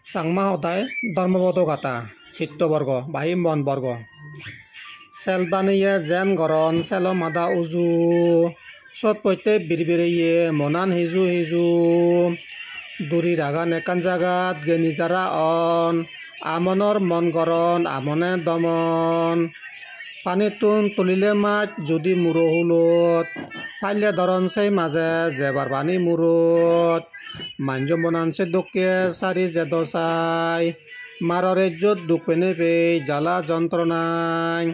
চাংমা সদায় ধর্মবত গাতা চিত্তবর্গ বাহি মন বর্গ সেলবানিয়ে যেন গরন সেল মাদা উজু সত পৈতে বিরবিরিয়ে মনান হিজু হিজু দুরি রাগান একান জাগাত গেনি যারা অন আমনর মন গরন আমনে দমন পানীতুন তুলিলে মাছ যদি মুরো হুলত ফাইলে ধরন সেই মাঝে যেবার পানি মুরত মাঞ্জ মনানসে দোকে সারি জেদসাই মাররে যত দুখ পেনে পে জ্বালা যন্ত্রণায়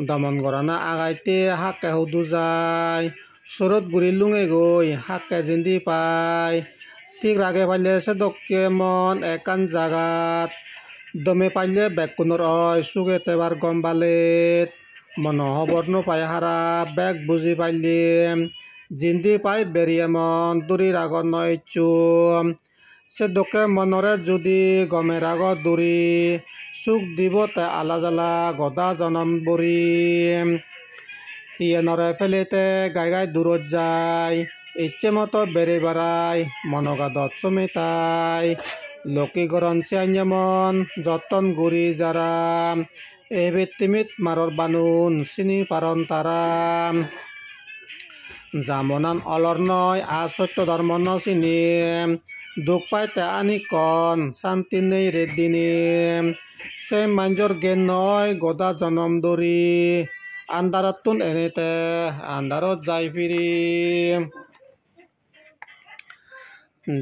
দমন গরানা আগাইতে হাকে হুদু যায় সরত গুড়ি লুঙে গই হাকে জিন্দি পায় ঠিক রাগে পাইলে সে দোকে মন একান জাগাত দমে পাইলে বেকুনর অয় সুগে তেবার গম বালেত মন হবর নো পাই হারা বেগ বুঝি পাইলে জিন্দি পাই বেরিয়ে মন দুরি রাগর নয় চুম সে দোকে মনরে যদি গমে রাগ দুরি সুখ দিব তে আলা জ্বালা গদা জনম বরি ইয়ে নরে ফেলেতে গাই গাই দূরত যায় ইচ্ছে মতো বেড়ে বেড়ায় মনগাদত সমেতায় লোকে গরন চিয়াইনে মন যতন গুড়ি যারা এবেত তিমিত মারর বানুন চিনি পারন তারা জামনান অলর নয় সত্য ধর্ম ন চিনি দুখ পাইতে আনি কন শান্তি নেই রেদিনে সে মাঞ্জর জ্ঞান নয় গদা জনম দরি আন্দারত তুন এনেতে আন্দারত যাই ফিরি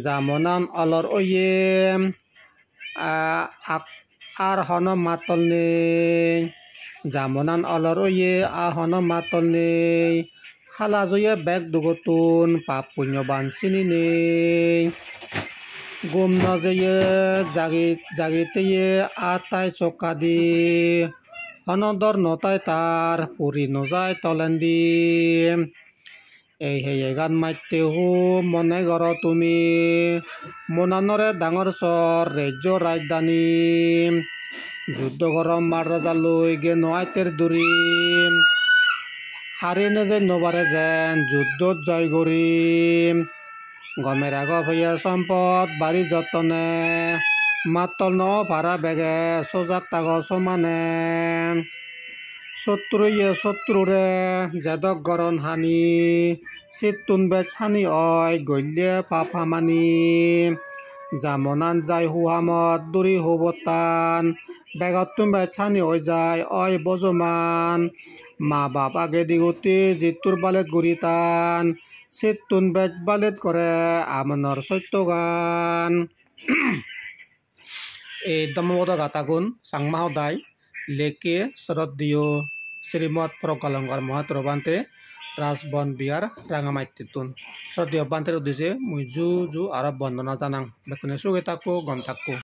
জামনান অলর ওয়ে আর হন মাতল নেই জামনান অলর ওয়ে হন মাতল নেই খালা জয়ে বেগ দুগতুন পাপ পুণ্যবান চিনি নেই গুম নজয়ে জাগিতেয়ে আতাই চকা দি হনদর নতাই তার পুরি নজায় তলেন্দি এই হে গান মাইতে হু মনে গর তুমি মনানরে ডাঙর চর ৰাজ্য ৰাজধানী যুদ্ধ গরম মার রাজা লই গে নয়তের দূরি হারি নেজে নবারে যেন যুদ্ধত জয় গরিম গমের আগ হইয়া সম্পদ বাড়ি যতনে মাতল ন ভাড়া বেগে সজাগ তাগ সমানে শত্রুরে জেদক গরন হানি চিতুন বেচ হানি অয় গল্যে পাপ হামানি জামনান যাই হুহামত দুরি হুবতান বেগত তুম বেচ হানি হৈ যায় অয় বজমান মা বাপ আগে দিগুতি জিতুর বালেত গুরিতান চিতুন বেচ বালেত করে আমনর সত্য গান এই দমবদ গাতাগুন চাংমা সদায় লেকে শরৎ দিও শ্রীমৎ প্রকলঙ্কর মহাত্র বান্তে রাজবন বিহার রাঙামাইতিতুন শরৎ দিও বান্তের উদ্দেশ্যে মুই জু আরব বন্দনা জানাং বেকুনে সুগে থাকো গম থাকো।